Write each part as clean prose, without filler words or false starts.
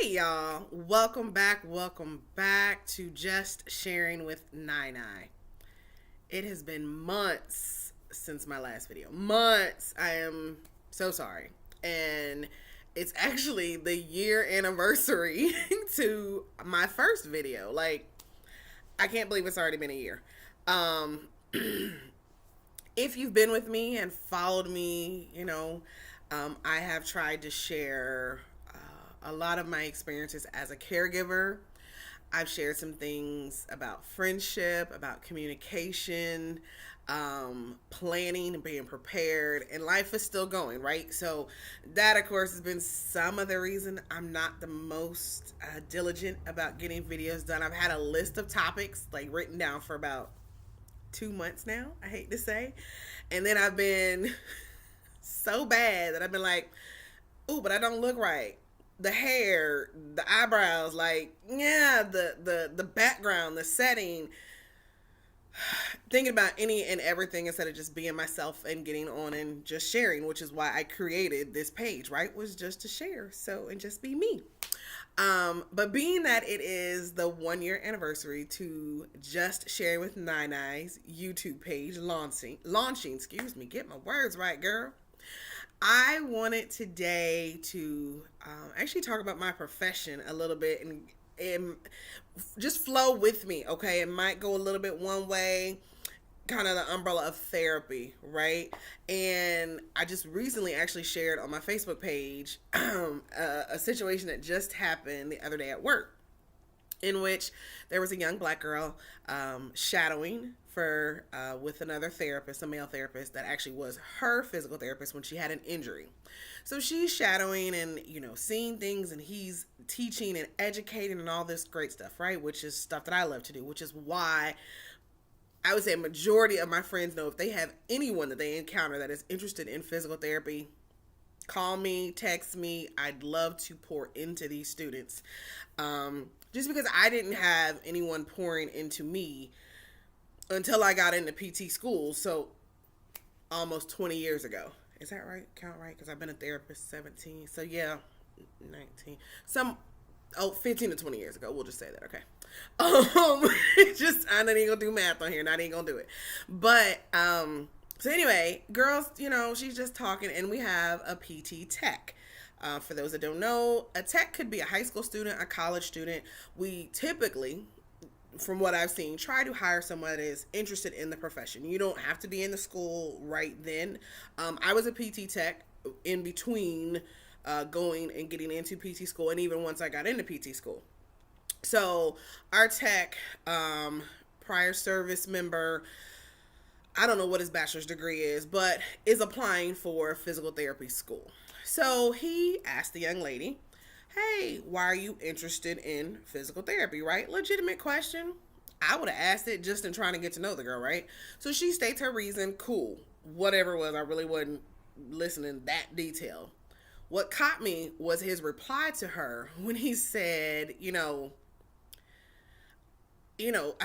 Hey y'all, welcome back to Just Sharing with Nine Eye. It has been months since my last video. Months. I am so sorry. And it's actually the year anniversary to my first video. Like, I can't believe it's already been a year. Um, if you've been with me and followed me, I have tried to share a lot of my experiences as a caregiver. I've shared some things about friendship, about communication, planning and being prepared, and life is still going, right? So, that, of course, has been some of the reason I'm not the most diligent about getting videos done. I've had a list of topics like written down for about 2 months now, I hate to say. And then I've been so bad that I've been like, ooh, but I don't look right. The hair, the eyebrows, like, yeah, the background, the setting, thinking about any and everything instead of just being myself and getting on and just sharing, which is why I created this page, right? Was just to share. So, and just be me. But being that it is the 1 year anniversary to Just Sharing with Nine Eyes YouTube page launching, excuse me, get my words right, girl. I wanted today to actually talk about my profession a little bit and just flow with me, okay? It might go a little bit one way, kind of the umbrella of therapy, right? And I just recently actually shared on my Facebook page a situation that just happened the other day at work, in which there was a young black girl shadowing for with another therapist, a male therapist that actually was her physical therapist when she had an injury. So she's shadowing and seeing things, and he's teaching and educating and all this great stuff, right? Which is stuff that I love to do, which is why I would say a majority of my friends know if they have anyone that they encounter that is interested in physical therapy, call me, text me. I'd love to pour into these students. Just because I didn't have anyone pouring into me until I got into PT school. So almost 20 years ago. Is that right? Count right? Because I've been a therapist 17. So yeah, 19. 15 to 20 years ago. We'll just say that, okay? Just, I'm not even gonna do math on here. Not even gonna do it. But, so anyway, girls, she's just talking, and we have a PT tech. For those that don't know, a tech could be a high school student, a college student. We typically, from what I've seen, try to hire someone that is interested in the profession. You don't have to be in the school right then. I was a PT tech in between going and getting into PT school, and even once I got into PT school. So our tech, prior service member, I don't know what his bachelor's degree is, but is applying for physical therapy school. So he asked the young lady, hey, why are you interested in physical therapy, right? Legitimate question. I would have asked it just in trying to get to know the girl, right? So she states her reason, cool. Whatever it was, I really wasn't listening that detailed. What caught me was his reply to her when he said, I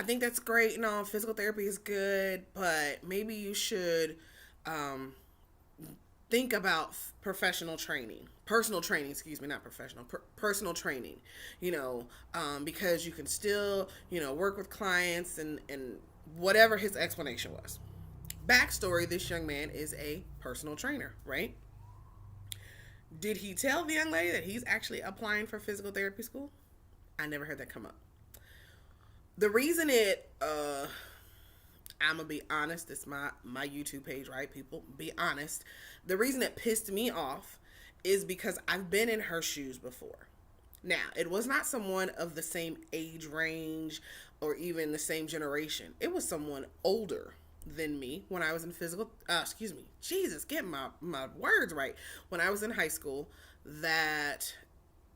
think that's great. Physical therapy is good, but maybe you should think about personal training, not professional, personal training, because you can still, work with clients and whatever his explanation was. Backstory, this young man is a personal trainer, right? Did he tell the young lady that he's actually applying for physical therapy school? I never heard that come up. The reason I'm gonna be honest, it's my YouTube page, right, people? Be honest. The reason it pissed me off is because I've been in her shoes before. Now, it was not someone of the same age range or even the same generation. It was someone older than me when I was in get my words right. When I was in high school, that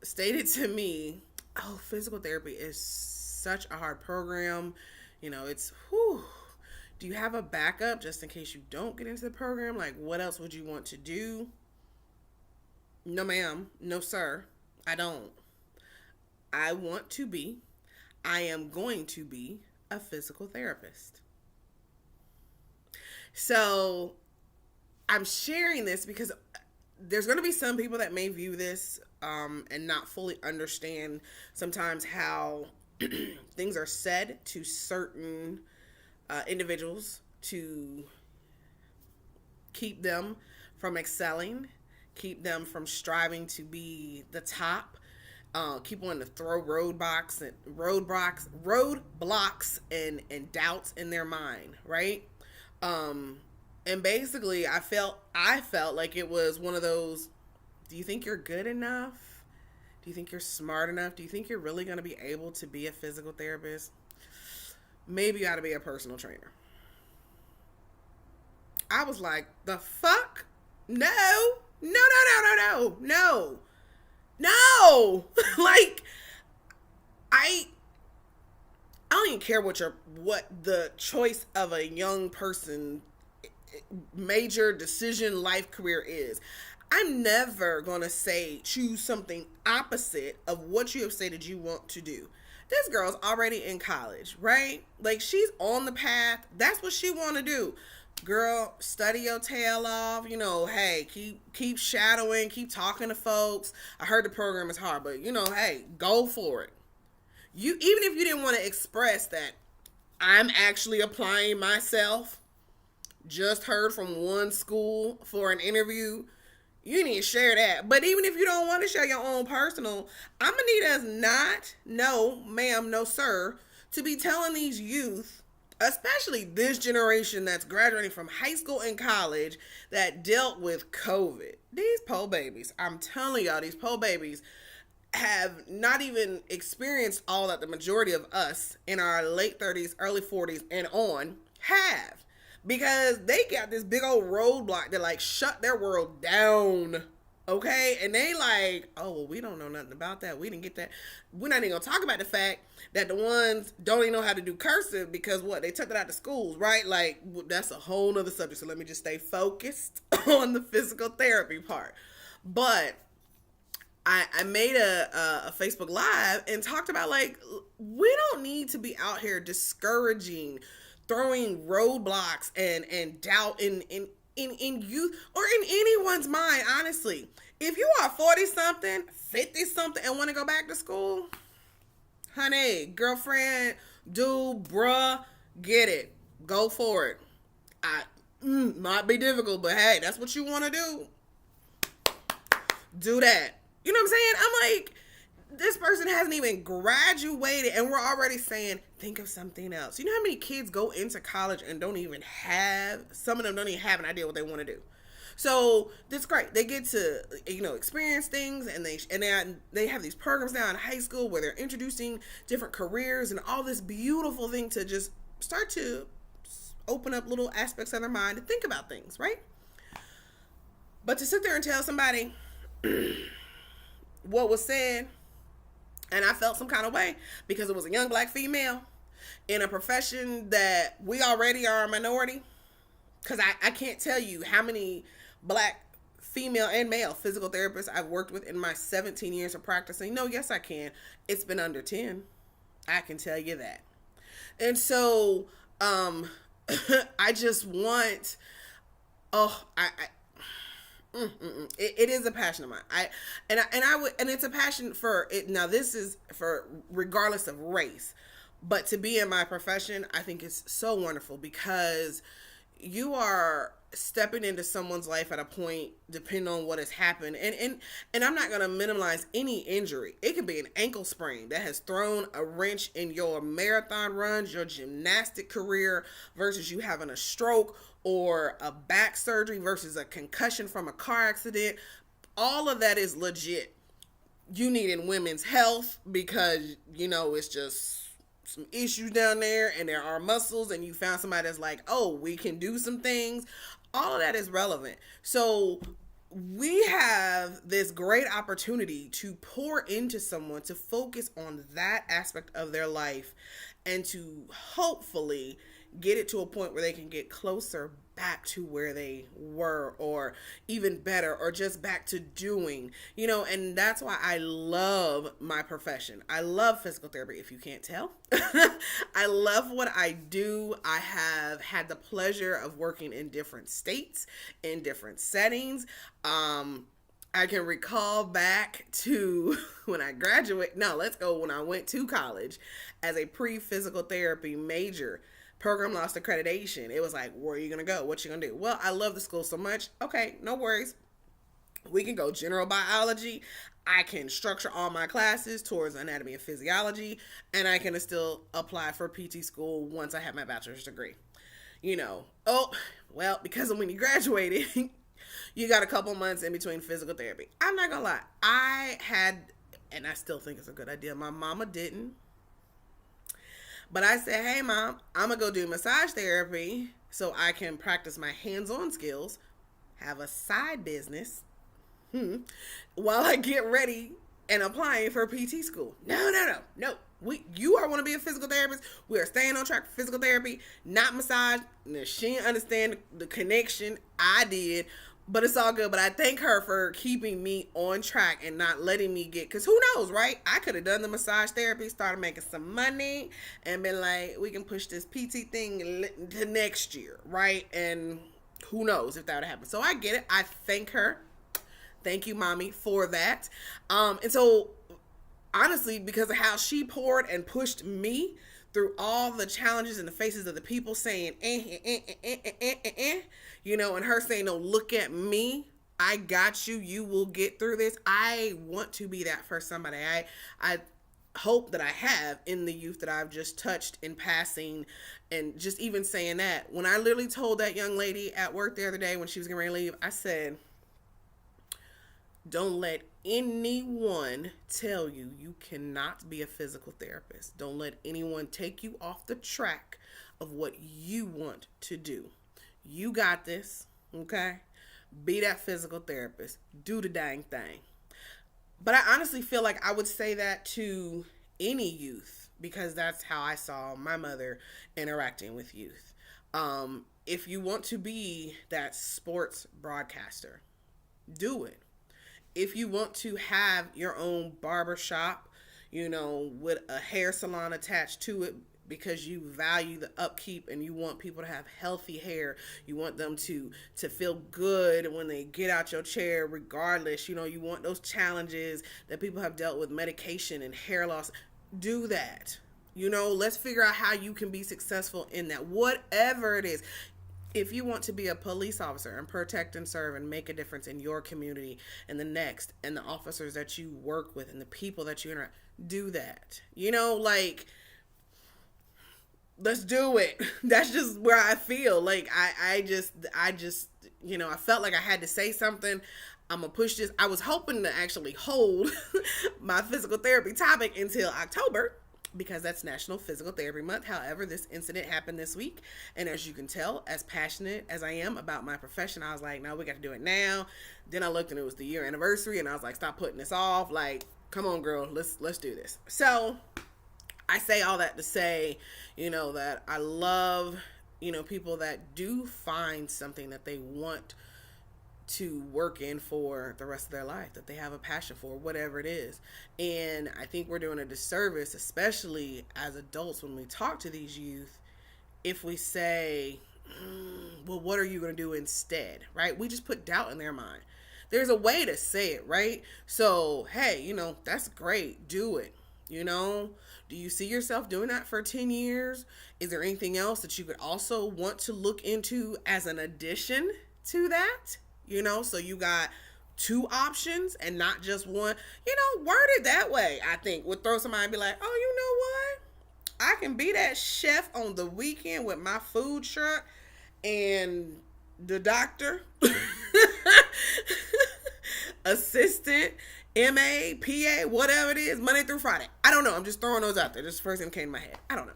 stated to me, oh, physical therapy is such a hard program. It's, whew. Do you have a backup just in case you don't get into the program? Like, what else would you want to do? No, ma'am. No, sir. I don't. I am going to be a physical therapist. So I'm sharing this because there's going to be some people that may view this and not fully understand sometimes how things are said to certain individuals to keep them from excelling, keep them from striving to be the top, keep wanting to throw roadblocks and doubts in their mind, right? And basically, I felt like it was one of those. Do you think you're good enough? Do you think you're smart enough? Do you think you're really going to be able to be a physical therapist? Maybe you ought to be a personal trainer. I was like, the fuck? No. No, no, no, no, no. No. No. Like, I don't even care what the choice of a young person major decision life career is. I'm never going to say choose something opposite of what you have stated you want to do. This girl's already in college, right? Like, she's on the path. That's what she want to do. Girl, study your tail off. You know, hey, keep shadowing, keep talking to folks. I heard the program is hard, but you know, hey, go for it. You, even if you didn't want to express that I'm actually applying myself, just heard from one school for an interview, you need to share that. But even if you don't want to share your own personal, I'm gonna need us not, no ma'am, no sir, to be telling these youth, especially this generation that's graduating from high school and college, that dealt with COVID. These po babies, I'm telling y'all, these po babies have not even experienced all that the majority of us in our late 30s, early 40s and on have. Because they got this big old roadblock that like shut their world down. Okay? And they like, oh, well, we don't know nothing about that. We didn't get that. We're not even going to talk about the fact that the ones don't even know how to do cursive because what? They took it out to schools, right? Like, that's a whole nother subject. So let me just stay focused on the physical therapy part. But I made a Facebook Live and talked about, like, we don't need to be out here discouraging, throwing roadblocks and doubt in youth or in anyone's mind, honestly. If you are 40-something, 50-something, and want to go back to school, honey, girlfriend, dude, bruh, get it. Go for it. Might be difficult, but hey, that's what you want to do. Do that. You know what I'm saying? I'm like, this person hasn't even graduated and we're already saying, think of something else. You know how many kids go into college and some of them don't even have an idea what they want to do. So that's great. They get to, experience things, and they have these programs now in high school where they're introducing different careers and all this beautiful thing to just start to open up little aspects of their mind to think about things, right? But to sit there and tell somebody what was said, and I felt some kind of way because it was a young black female in a profession that we already are a minority. Because I can't tell you how many black female and male physical therapists I've worked with in my 17 years of practicing. No, yes, I can. It's been under 10. I can tell you that. And so I just want, it is a passion of mine. And it's a passion for it. Now, this is for regardless of race, but to be in my profession, I think it's so wonderful because you are stepping into someone's life at a point, depending on what has happened. And I'm not going to minimize any injury. It could be an ankle sprain that has thrown a wrench in your marathon runs, your gymnastic career, versus you having a stroke or a back surgery versus a concussion from a car accident. All of that is legit. You need in women's health because, it's just some issues down there and there are muscles and you found somebody that's like, oh, we can do some things. All of that is relevant. So we have this great opportunity to pour into someone, to focus on that aspect of their life and to hopefully get it to a point where they can get closer back to where they were, or even better, or just back to doing, and that's why I love my profession. I love physical therapy, if you can't tell. I love what I do. I have had the pleasure of working in different states, in different settings. I can recall back to when I graduated. No, let's go when I went to college as a pre-physical therapy major. Program lost accreditation. It was like, where are you gonna go? What you gonna do? Well, I love the school so much. Okay, no worries. We can go general biology. I can structure all my classes towards anatomy and physiology, and I can still apply for PT school once I have my bachelor's degree. Oh, well, because of when you graduated, you got a couple months in between physical therapy. I'm not gonna lie, I had, and I still think it's a good idea. My mama didn't, but I said, hey, mom, I'm gonna go do massage therapy so I can practice my hands on skills, have a side business, while I get ready and applying for PT school. No. You are want to be a physical therapist. We are staying on track for physical therapy, not massage. She didn't understand the connection. I did, but it's all good. But I thank her for keeping me on track and not letting me get, because who knows, right? I could have done the massage therapy, started making some money, and been like, we can push this PT thing to next year, right? And who knows if that would happen. So I get it. I thank her. Thank you, mommy, for that. And so, honestly, because of how she poured and pushed me through all the challenges in the faces of the people saying, and her saying, no, look at me. I got you. You will get through this. I want to be that for somebody. I hope that I have in the youth that I've just touched in passing. And just even saying that, when I literally told that young lady at work the other day when she was getting ready to leave, I said, don't let anyone tell you cannot be a physical therapist. Don't let anyone take you off the track of what you want to do. You got this, okay? Be that physical therapist. Do the dang thing. But I honestly feel like I would say that to any youth because that's how I saw my mother interacting with youth. If you want to be that sports broadcaster, do it. If you want to have your own barber shop, with a hair salon attached to it because you value the upkeep and you want people to have healthy hair, you want them to feel good when they get out your chair regardless, you want those challenges that people have dealt with, medication and hair loss, do that. Let's figure out how you can be successful in that, whatever it is. If you want to be a police officer and protect and serve and make a difference in your community and the next, and the officers that you work with and the people that you interact, do that. Let's do it. That's just where I feel. Like I just I felt like I had to say something. I'm gonna push this. I was hoping to actually hold my physical therapy topic until October, because that's National Physical Therapy Month. However, this incident happened this week. And as you can tell, as passionate as I am about my profession, I was like, no, we got to do it now. Then I looked and it was the year anniversary and I was like, stop putting this off. Like, come on, girl, let's do this. So I say all that to say, that I love, people that do find something that they want to work in for the rest of their life, that they have a passion for, whatever it is. And I think we're doing a disservice, especially as adults, when we talk to these youth, if we say, well, what are you going to do instead, right? We just put doubt in their mind. There's a way to say it, right? So, hey, that's great. Do it. Do you see yourself doing that for 10 years? Is there anything else that you could also want to look into as an addition to that? So you got two options and not just one. Worded that way, I think, would throw somebody and be like, oh, you know what? I can be that chef on the weekend with my food truck and the doctor, assistant, MA, PA, whatever it is, Monday through Friday. I don't know. I'm just throwing those out there. Just the first thing came to my head. I don't know.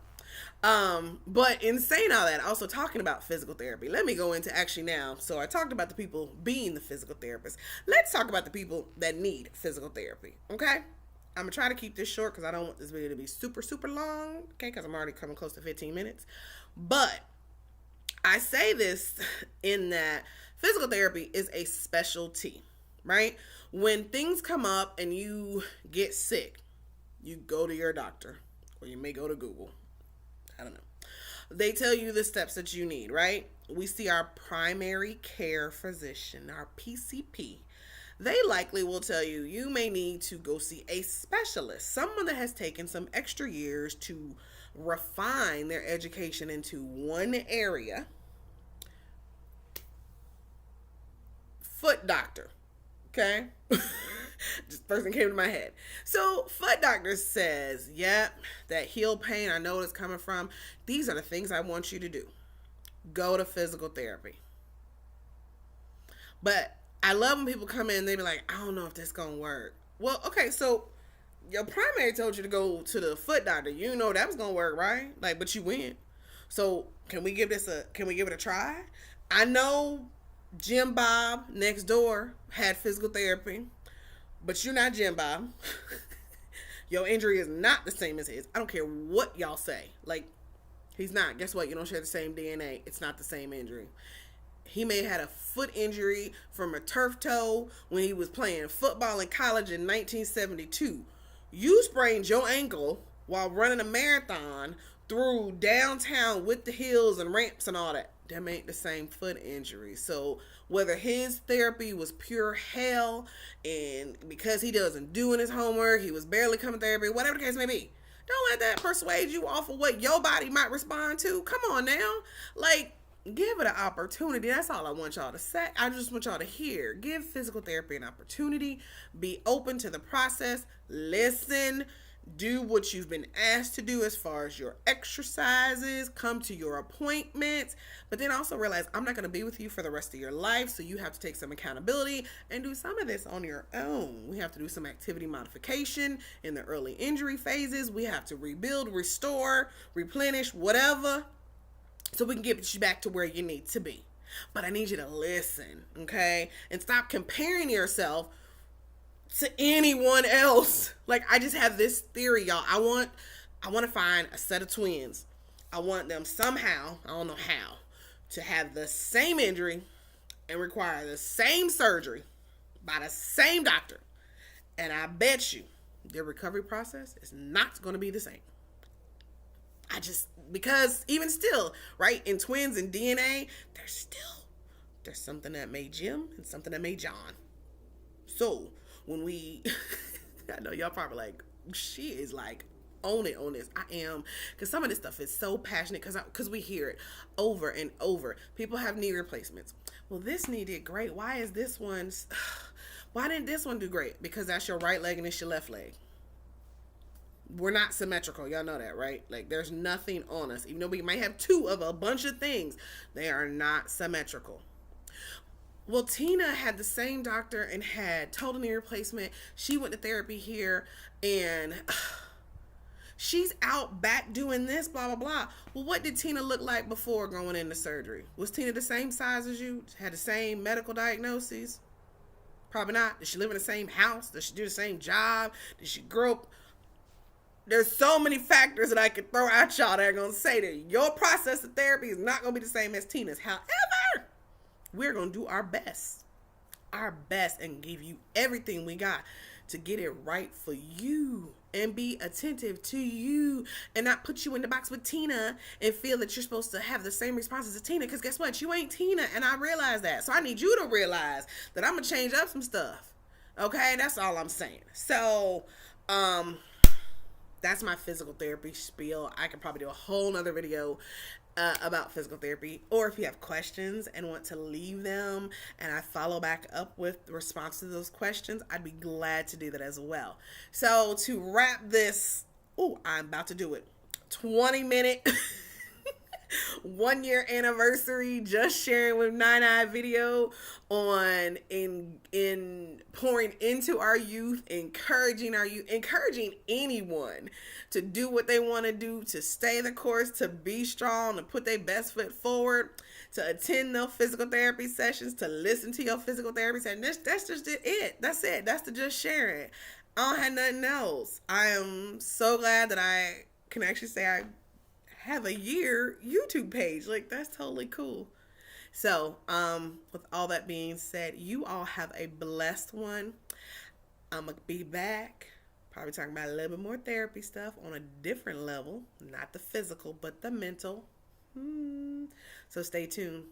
But in saying all that, also talking about physical therapy, let me go into actually now. So I talked about the people being the physical therapist. Let's talk about the people that need physical therapy. Okay. I'm gonna try to keep this short because I don't want this video to be super, super long. Okay. Cause I'm already coming close to 15 minutes, but I say this in that physical therapy is a specialty, right? When things come up and you get sick, you go to your doctor or you may go to Google. I don't know. They tell you the steps that you need, right? We see our primary care physician, our PCP, they likely will tell you you may need to go see a specialist, someone that has taken some extra years to refine their education into one area. Foot doctor. Okay? Just first thing came to my head. So, foot doctor says, yep, that heel pain, I know what it's coming from. These are the things I want you to do. Go to physical therapy. But I love when people come in and they be like, I don't know if this gonna work. Well, okay, so your primary told you to go to the foot doctor. You know that was gonna work, right? Like, but you went. So can we give it a try? I know Jim Bob next door had physical therapy, but you're not Jim Bob. Your injury is not the same as his. I don't care what y'all say. Like, he's not. Guess what? You don't share the same DNA. It's not the same injury. He may have had a foot injury from a turf toe when he was playing football in college in 1972. You sprained your ankle while running a marathon through downtown with the hills and ramps and all that. That ain't the same foot injury. So whether his therapy was pure hell and because he doesn't doing his homework, he was barely coming to therapy, whatever the case may be, don't let that persuade you off of what your body might respond to. Come on now. Like, give it an opportunity. That's all I want y'all to say. I just want y'all to hear. Give physical therapy an opportunity. Be open to the process. Listen. Do what you've been asked to do as far as your exercises. Come to your appointments. But then also realize I'm not going to be with you for the rest of your life. So you have to take some accountability and do some of this on your own. We have to do some activity modification in the early injury phases. We have to rebuild, restore, replenish, whatever, so we can get you back to where you need to be. But I need you to listen, okay? And stop comparing yourself to anyone else. Like, I just have this theory, y'all. I want to find a set of twins. I want them somehow, I don't know how, to have the same injury and require the same surgery by the same doctor. And I bet you their recovery process is not going to be the same. Because even still, right, in twins and DNA, there's something that made Jim and something that made John. So when I know y'all probably like, she is like on it on this. I am, because some of this stuff is so passionate because we hear it over and over. People have knee replacements. Well, this knee did great. Why didn't this one do great? Because that's your right leg and it's your left leg. We're not symmetrical. Y'all know that, right? Like, there's nothing on us. Even though we might have two of a bunch of things, they are not symmetrical. Well, Tina had the same doctor and had total knee replacement. She went to therapy here, and she's out back doing this, blah, blah, blah. Well, what did Tina look like before going into surgery? Was Tina the same size as you? Had the same medical diagnoses? Probably not. Did she live in the same house? Did she do the same job? Did she grow up? There's so many factors that I could throw at y'all that are going to say that your process of therapy is not going to be the same as Tina's. However, we're going to do our best, and give you everything we got to get it right for you and be attentive to you and not put you in the box with Tina and feel that you're supposed to have the same responses as Tina, because guess what? You ain't Tina, and I realize that. So I need you to realize that I'm going to change up some stuff. Okay? That's all I'm saying. So, that's my physical therapy spiel. I could probably do a whole nother video about physical therapy, or if you have questions and want to leave them and I follow back up with the response to those questions, I'd be glad to do that as well. So to wrap this, I'm about to do it, 20-minute 1 year anniversary just sharing with Nine video on in pouring into our youth, encouraging anyone to do what they want to do, to stay the course, to be strong, to put their best foot forward, to attend those physical therapy sessions, to listen to your physical therapy session. That's just it. That's it. That's the just sharing. I don't have nothing else. I am so glad that I can actually say I have a year YouTube page. Like, that's totally cool. So, with all that being said, you all have a blessed one. I'm going to be back, probably talking about a little bit more therapy stuff on a different level, not the physical, but the mental. So stay tuned.